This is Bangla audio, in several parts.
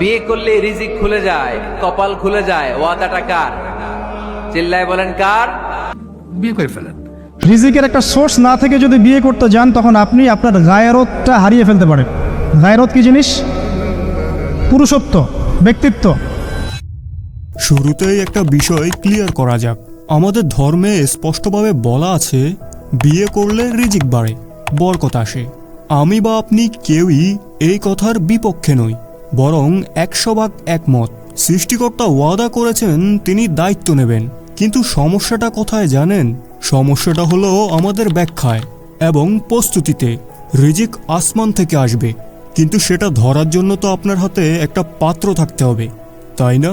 বিয়ে করলে রিজিক খুলে যায়, কপাল খুলে যায়, ওয়াদাটা কার? চিল্লায় বলেন কার? বিয়ে করে ফেলেন। রিজিকের একটা সোর্স না থেকে যদি বিয়ে করতে যান তখন আপনি আপনার গায়রতটা হারিয়ে ফেলতে পারেন। গায়রত কি জিনিস? পুরুষত্ব, ব্যক্তিত্ব। শুরুতেই একটা বিষয় ক্লিয়ার করা যাক। আমাদের ধর্মে স্পষ্টভাবে বলা আছে বিয়ে করলে রিজিক বাড়ে, বরকত আসে। আমি বা আপনি কেউই এই কথার বিপক্ষে নই, বরং 100% একমত। সৃষ্টিকর্তা ওয়াদা করেছেন তিনি দায়িত্ব নেবেন, কিন্তু সমস্যাটা কোথায় জানেন? সমস্যাটা হলো আমাদের ব্যাখ্যায় এবং প্রস্তুতিতে। রিজিক আসমান থেকে আসবে, কিন্তু সেটা ধরার জন্য তো আপনার হাতে একটা পাত্র থাকতে হবে, তাই না?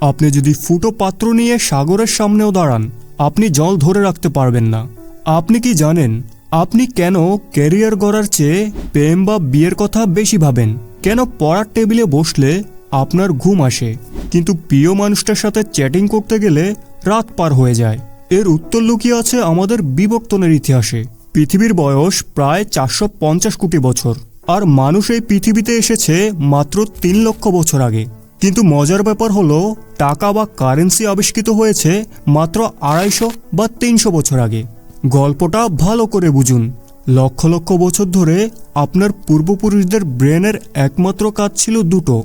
আপনি যদি ফুটো পাত্র নিয়ে সাগরের সামনেও দাঁড়ান, আপনি জল ধরে রাখতে পারবেন না। আপনি কি জানেন আপনি কেন ক্যারিয়ার গড়ার চেয়ে প্রেম বা বিয়ের কথা বেশি ভাবেন? কেন পড়ার টেবিলে বসলে আপনার ঘুম আসে, কিন্তু প্রিয় মানুষটার সাথে চ্যাটিং করতে গেলে রাত পার হয়ে যায়? এর উত্তর লুকিয়ে আছে আমাদের বিবর্তনের ইতিহাসে। পৃথিবীর বয়স প্রায় 450 কোটি বছর, আর মানুষ এই পৃথিবীতে এসেছে মাত্র 3 লক্ষ বছর আগে। কিন্তু মজার ব্যাপার হলো টাকা বা কারেন্সি আবিষ্কৃত হয়েছে মাত্র 250 বা 300 বছর আগে। গল্পটা ভালো করে বুঝুন। লক্ষ লক্ষ বছর ধরে আপনার পূর্বপুরুষদের ব্রেনের একমাত্র কাজ ছিল দুটো: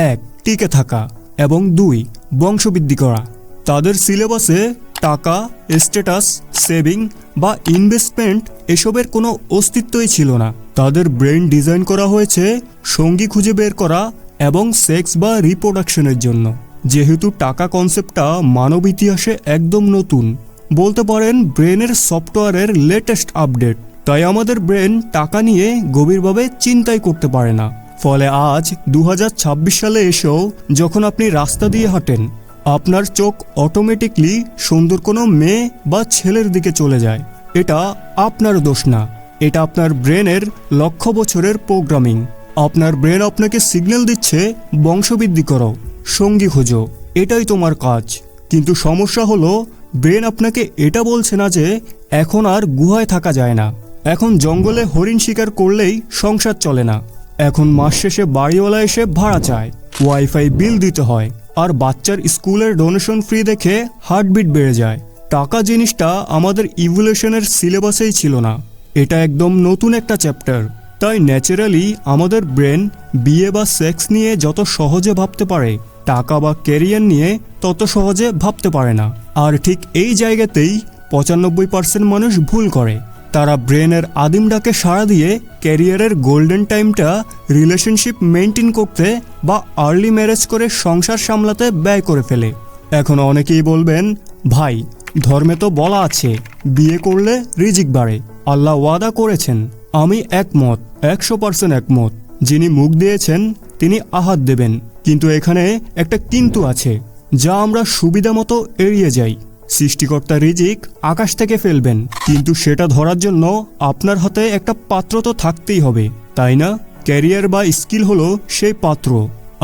1 টিকে থাকা এবং 2 বংশবৃদ্ধি করা। তাদের সিলেবাসে টাকা, স্ট্যাটাস, সেভিং বা ইনভেস্টমেন্ট এসবের কোনো অস্তিত্বই ছিল না। তাদের ব্রেন ডিজাইন করা হয়েছে সঙ্গী খুঁজে বের করা এবং সেক্স বা রিপ্রোডাকশনের জন্য। যেহেতু টাকা কনসেপ্টটা মানব ইতিহাসে একদম নতুন, বলতে পারেন ব্রেনের সফটওয়্যারের লেটেস্ট আপডেট, তাই আমাদের ব্রেন টাকা নিয়ে গভীরভাবে চিন্তাই করতে পারে না। ফলে আজ 2026 সালে এসেও যখন আপনি রাস্তা দিয়ে হাঁটেন, আপনার চোখ অটোমেটিকলি সুন্দর কোনো মেয়ে বা ছেলের দিকে চলে যায়। এটা আপনার দোষ না, এটা আপনার ব্রেনের লক্ষ বছরের প্রোগ্রামিং। আপনার ব্রেন আপনাকে সিগন্যাল দিচ্ছে বংশবৃদ্ধি করো, সঙ্গী খোঁজো, এটাই তোমার কাজ। কিন্তু সমস্যা হলো ব্রেন আপনাকে এটা বলছে না যে এখন আর গুহায় থাকা যায় না, এখন জঙ্গলে হরিণ শিকার করলেই সংসার চলে না, এখন মাস শেষে বাড়িওয়ালা এসে ভাড়া চায়, ওয়াইফাই বিল দিতে হয়, আর বাচ্চার স্কুলের ডোনেশন ফ্রি দেখে হার্টবিট বেড়ে যায়। টাকা জিনিসটা আমাদের ইভলিউশনের সিলেবাসেই ছিল না, এটা একদম নতুন একটা চ্যাপ্টার। তাই ন্যাচারালি আমাদের ব্রেন বিয়ে বা সেক্স নিয়ে যত সহজে ভাবতে পারে, টাকা বা ক্যারিয়ার নিয়ে তত সহজে ভাবতে পারে না। আর ঠিক এই জায়গাতেই 95% মানুষ ভুল করে। তারা ব্রেনের আদিম ডাকে সাড়া দিয়ে ক্যারিয়ারের গোল্ডেন টাইমটা রিলেশনশিপ মেনটেন করতে বা আর্লি ম্যারেজ করে সংসার সামলাতে ব্যয় করে ফেলে। এখন অনেকেই বলবেন, ভাই ধর্মে তো বলা আছে বিয়ে করলে রিজিক বাড়ে, আল্লাহ ওয়াদা করেছেন। আমি একমত, 100% একমত। যিনি মুখ দিয়েছেন তিনি আহাত দেবেন, কিন্তু এখানে একটা কিন্তু আছে, যা আমরা সুবিধা মতো এড়িয়ে যাই। সৃষ্টিকর্তা রিজিক আকাশ থেকে ফেলবেন, কিন্তু সেটা ধরার জন্য আপনার হাতে একটা পাত্র তো থাকতেই হবে, তাই না? ক্যারিয়ার বা স্কিল হলো সেই পাত্র।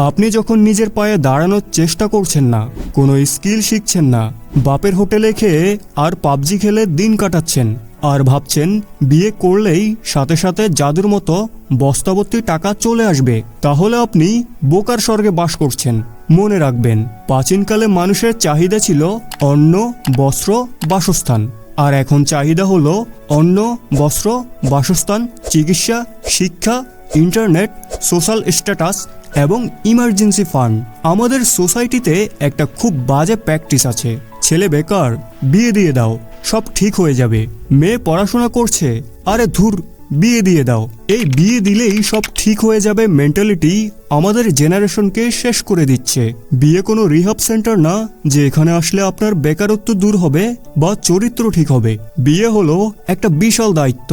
আপনি যখন নিজের পায়ে দাঁড়ানোর চেষ্টা করছেন না, কোনো স্কিল শিখছেন না, বাপের হোটেলে খেয়ে আর পাবজি খেলে দিন কাটাচ্ছেন, আর ভাবছেন বিয়ে করলেই সাথে সাথে জাদুর মতো বস্তাভর্তি টাকা চলে আসবে, তাহলে আপনি বোকার স্বর্গে বাস করছেন। মনে রাখবেন, প্রাচীনকালে মানুষের চাহিদা ছিল অন্ন, বস্ত্র, বাসস্থান, আর এখন চাহিদা হলো অন্ন, বস্ত্র, বাসস্থান, চিকিৎসা, শিক্ষা, ইন্টারনেট, সোশ্যাল স্ট্যাটাস এবং ইমার্জেন্সি ফান্ড। আমাদের সোসাইটিতে একটা খুব বাজে প্র্যাকটিস আছে, ছেলে বেকার, বিয়ে দিয়ে দাও, সব ঠিক হয়ে যাবে। মেয়ে পড়াশোনা করছে, আরে ধুর, বিয়ে দিয়ে দাও। এই বিয়ে দিলেই সব ঠিক হয়ে যাবে মেন্টালিটি আমাদের জেনারেশনকে শেষ করে দিচ্ছে। বিয়ে কোনো রিহাব সেন্টার না যে এখানে আসলে আপনার বেকারত্ব দূর হবে বা চরিত্র ঠিক হবে। বিয়ে হলো একটা বিশাল দায়িত্ব।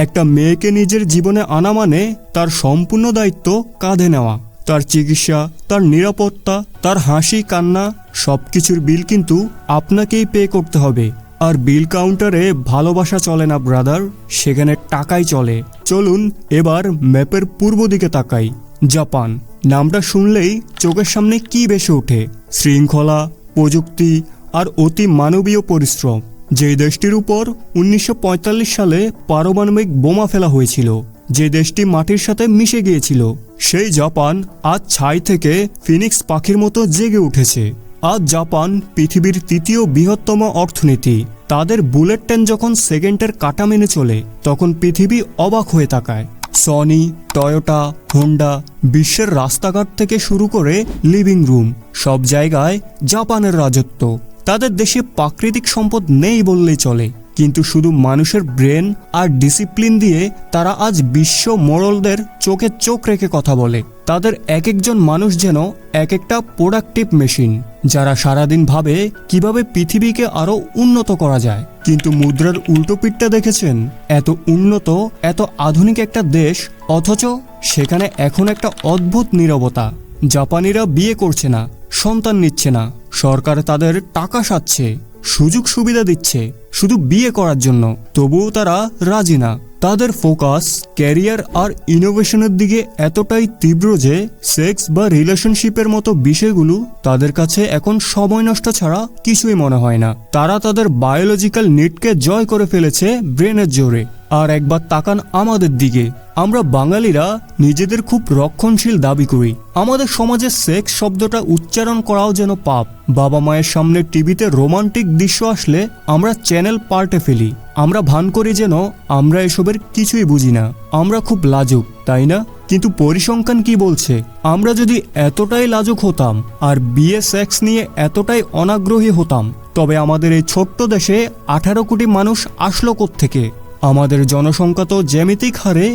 একটা মেয়েকে নিজের জীবনে আনা মানে তার সম্পূর্ণ দায়িত্ব কাঁধে নেওয়া। তার চিকিৎসা, তার নিরাপত্তা, তার হাসি কান্না, সবকিছুর বিল কিন্তু আপনাকেই পে করতে হবে। আর বিল কাউন্টারে ভালোবাসা চলে না ব্রাদার, সেখানে টাকাই চলে। চলুন এবার ম্যাপের পূর্ব দিকে তাকাই। জাপান নামটা শুনলেই চোখের সামনে কি ভেসে ওঠে? শৃঙ্খলা, প্রযুক্তি আর অতি মানবীয় পরিশ্রম। যেই দেশটির উপর 1945 সালে পারমাণবিক বোমা ফেলা হয়েছিল, যে দেশটি মাটির সাথে মিশে গিয়েছিল। সেই জাপান আজ ছাই থেকে ফিনিক্স পাখির মতো জেগে উঠেছে। আজ জাপান পৃথিবীর তৃতীয় বৃহত্তম অর্থনীতি। তাদের বুলেট ট্রেন যখন সেকেন্ডের কাঁটা মেনে চলে তখন পৃথিবী অবাক হয়ে তাকায়। সনি, টয়োটা, হোন্ডা, বিশ্বের রাস্তাঘাট থেকে শুরু করে লিভিং রুম, সব জায়গায় জাপানের রাজত্ব। তাদের দেশে প্রাকৃতিক সম্পদ নেই বললেই চলে, কিন্তু শুধু মানুষের ব্রেন আর ডিসিপ্লিন দিয়ে তারা আজ বিশ্ব মোড়লদের চোখে চোখ রেখে কথা বলে। তাদের এক একজন মানুষ যেন এক একটা প্রোডাক্টিভ মেশিন, যারা সারাদিন ভাবে কিভাবে পৃথিবীকে আরো উন্নত করা যায়। কিন্তু মুদ্রার উল্টো পিঠটা দেখেছেন? এত উন্নত, এত আধুনিক একটা দেশ, অথচ সেখানে এখন একটা অদ্ভুত নীরবতা। জাপানিরা বিয়ে করছে না, সন্তান নিচ্ছে না, সরকার তাদের টাকা সাচ্ছে, সুযোগ সুবিধা দিচ্ছে শুধু বিয়ে করার জন্য, তবুও তারা রাজি না। তাদের ফোকাস ক্যারিয়ার আর ইনোভেশনের দিকে এতটাই তীব্র যে সেক্স বা রিলেশনশিপের মতো বিষয়গুলো তাদের কাছে এখন সময় নষ্ট ছাড়া কিছুই মনে হয় না। তারা তাদের বায়োলজিক্যাল নিডকে জয় করে ফেলেছে ব্রেনের জোরে। আর একবার তাকান আমাদের দিকে, আমরা বাঙালিরা নিজেদের খুব রক্ষণশীল দাবি করি। আমাদের সমাজে সেক্স শব্দটা উচ্চারণ করাও যেন পাপ। বাবা মায়ের সামনে টিভিতে রোমান্টিক দৃশ্য আসলে আমরা চ্যানেল পাল্টে ফেলি। আমরা ভান করি যেন আমরা এসবের কিছুই বুঝি না। আমরা খুব লাজুক, তাই না? কিন্তু পরিসংখ্যান কি বলছে? আমরা যদি এতটাই লাজুক হতাম আর বিয়ে সেক্স নিয়ে এতটাই অনাগ্রহী হতাম, তবে আমাদের এই ছোট্ট দেশে 18 কোটি মানুষ আসলো কোত্থেকে? আমাদের জনসংখ্যা তো জ্যামিতিক হারে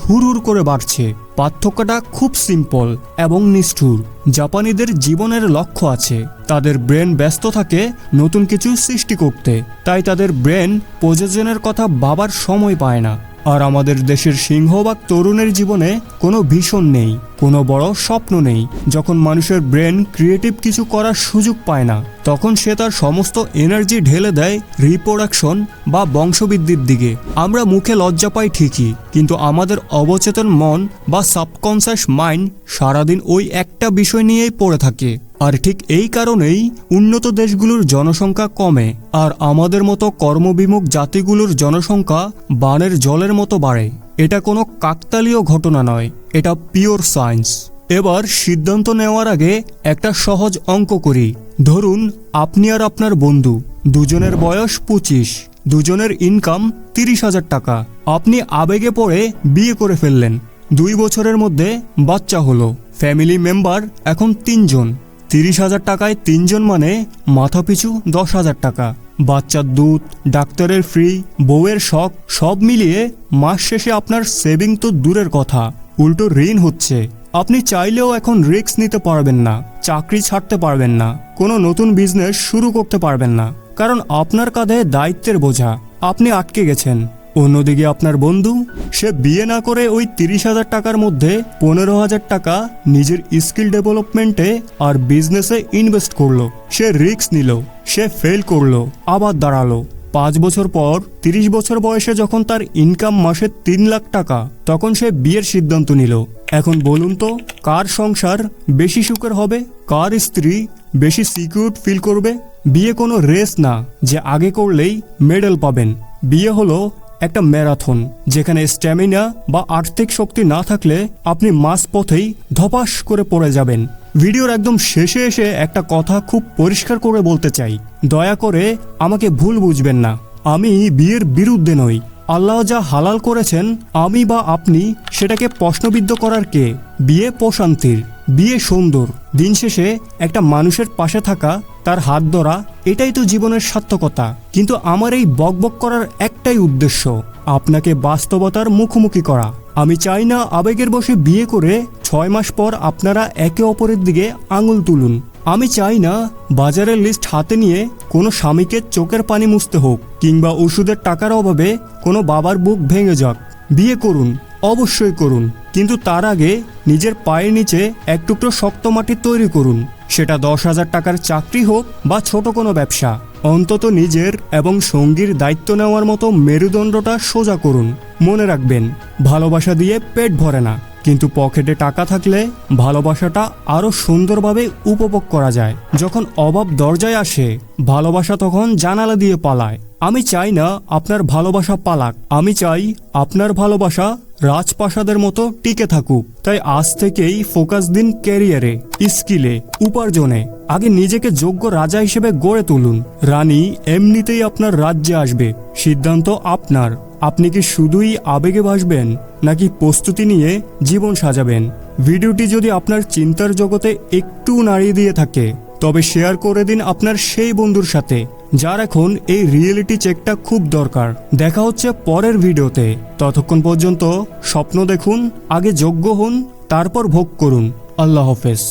হুড় করে বাড়ছে। পার্থক্যটা খুব সিম্পল এবং নিষ্ঠুর। জাপানিদের জীবনের লক্ষ্য আছে, তাদের ব্রেন ব্যস্ত থাকে নতুন কিছু সৃষ্টি করতে, তাই তাদের ব্রেন প্রযোজনের কথা ভাবার সময় পায় না। আর আমাদের দেশের সিংহভাগ তরুণের জীবনে কোনো ভিশন নেই, কোনো বড় স্বপ্ন নেই। যখন মানুষের ব্রেন ক্রিয়েটিভ কিছু করার সুযোগ পায় না, তখন সে তার সমস্ত এনার্জি ঢেলে দেয় রিপ্রোডাকশন বা বংশবৃদ্ধির দিকে। আমরা মুখে লজ্জা পাই ঠিকই, কিন্তু আমাদের অবচেতন মন বা সাবকনসিয়াস মাইন্ড সারাদিন ওই একটা বিষয় নিয়েই পড়ে থাকে। আর ঠিক এই কারণেই উন্নত দেশগুলোর জনসংখ্যা কমে, আর আমাদের মতো কর্মবিমুখ জাতিগুলোর জনসংখ্যা বানের জলের মতো বাড়ে। এটা কোনো কাকতালীয় ঘটনা নয়, এটা পিওর সায়েন্স। এবার সিদ্ধান্ত নেওয়ার আগে একটা সহজ অঙ্ক করি। ধরুন আপনি আর আপনার বন্ধু, দুজনের বয়স 25, দুজনের ইনকাম 30,000 টাকা। আপনি আবেগে পড়ে বিয়ে করে ফেললেন, 2 বছরের মধ্যে বাচ্চা হলো। ফ্যামিলি মেম্বার এখন 3 জন। 30,000 টাকায় 3 জন মানে মাথাপিছু 10,000 টাকা। বাচ্চার দুধ, ডাক্তারের ফ্রি, বউয়ের শখ, সব মিলিয়ে মাস শেষে আপনার সেভিং তো দূরের কথা, উল্টো ঋণ হচ্ছে। আপনি চাইলেও এখন রিস্ক নিতে পারবেন না, চাকরি ছাড়তে পারবেন না, কোনো নতুন বিজনেস শুরু করতে পারবেন না, কারণ আপনার কাঁধে দায়িত্বের বোঝা। আপনি আটকে গেছেন। অন্যদিকে আপনার বন্ধু, সে বিয়ে না করে ওই 30,000 টাকার মধ্যে 15,000 টাকা নিজের স্কিল ডেভেলপমেন্টে আর বিজনেসে ইনভেস্ট করলো। সে রিস্ক নিল, সে ফেল করলো, আবার দাঁড়ালো। 5 বছর পর 30 বছর বয়সে যখন তার ইনকাম মাসে 3 লাখ টাকা, তখন সে বিয়ের সিদ্ধান্ত নিল। এখন বলুন তো, কার সংসার বেশি সুখের হবে? কার স্ত্রী বেশি সিকিউর ফিল করবে? বিয়ে কোনো রেস না যে আগে করলেই মেডেল পাবেন। বিয়ে হলো একটা ম্যারাথন, যেখানে স্ট্যামিনা বা আর্থিক শক্তি না থাকলে আপনি মাঝপথেই ধপাস করে পড়ে যাবেন। ভিডিওর একদম শেষে এসে একটা কথা খুব পরিষ্কার করে বলতে চাই, দয়া করে আমাকে ভুল বুঝবেন না। আমি বিয়ের বিরুদ্ধে নই। আল্লাহ যা হালাল করেছেন আমি বা আপনি সেটাকে প্রশ্নবিদ্ধ করার কে? বিয়ে প্রশান্তির, বিয়ে সুন্দর। দিন শেষে একটা মানুষের পাশে থাকা, তার হাত ধরা, এটাই তো জীবনের সার্থকতা। কিন্তু আমার এই বকবক করার একটাই উদ্দেশ্য, আপনাকে বাস্তবতার মুখোমুখি করা। আমি চাই না আবেগের বশে বিয়ে করে 6 মাস পর আপনারা একে অপরের দিকে আঙুল তুলুন। আমি চাই না বাজারের লিস্ট হাতে নিয়ে কোনো স্বামীকে চোখের পানি মুছতে হোক, কিংবা ওষুধের টাকার অভাবে কোনো বাবার বুক ভেঙে যাক। বিয়ে করুন, অবশ্যই করুন, কিন্তু তার আগে নিজের পায়ের নিচে এক টুকরো শক্ত মাটি তৈরি করুন। সেটা 10,000 টাকার চাকরি হোক বা ছোট কোনো ব্যবসা। অন্তত নিজের এবং সঙ্গীর দায়িত্ব নেওয়ার মতো মেরুদণ্ডটা সোজা করুন। মনে রাখবেন, ভালোবাসা দিয়ে পেট ভরে না, কিন্তু পকেটে টাকা থাকলে ভালোবাসাটা আরো সুন্দরভাবে উপভোগ করা যায়। যখন অভাব দরজায় আসে, ভালোবাসা তখন জানালা দিয়ে পালায়। আমি চাই না আপনার ভালোবাসা পালাক, আমি চাই আপনার ভালোবাসা রাজপ্রাসাদের মতো টিকে থাকুক। তাই আজ থেকেই ফোকাস দিন ক্যারিয়ারে, স্কিলে, উপার্জনে। আগে নিজেকে যোগ্য রাজা হিসেবে গড়ে তুলুন। রানী এমনিতেই আপনার রাজ্যে আসবে, সিদ্ধান্ত আপনার। আপনি কি শুধুই আবেগে ভাসবেন নাকি প্রস্তুতি নিয়ে জীবন সাজাবেন? ভিডিওটি যদি আপনার চিন্তার জগতে একটু নাড়িয়ে দিয়ে থাকে তবে শেয়ার করে দিন আপনার সেই বন্ধুর সাথে যার এখন এই রিয়েলিটি চেকটা খুব দরকার। দেখা হচ্ছে পরের ভিডিওতে। ততক্ষণ পর্যন্ত স্বপ্ন দেখুন, আগে যোগ্য হন, তারপর ভোগ করুন। আল্লাহ হাফেজ।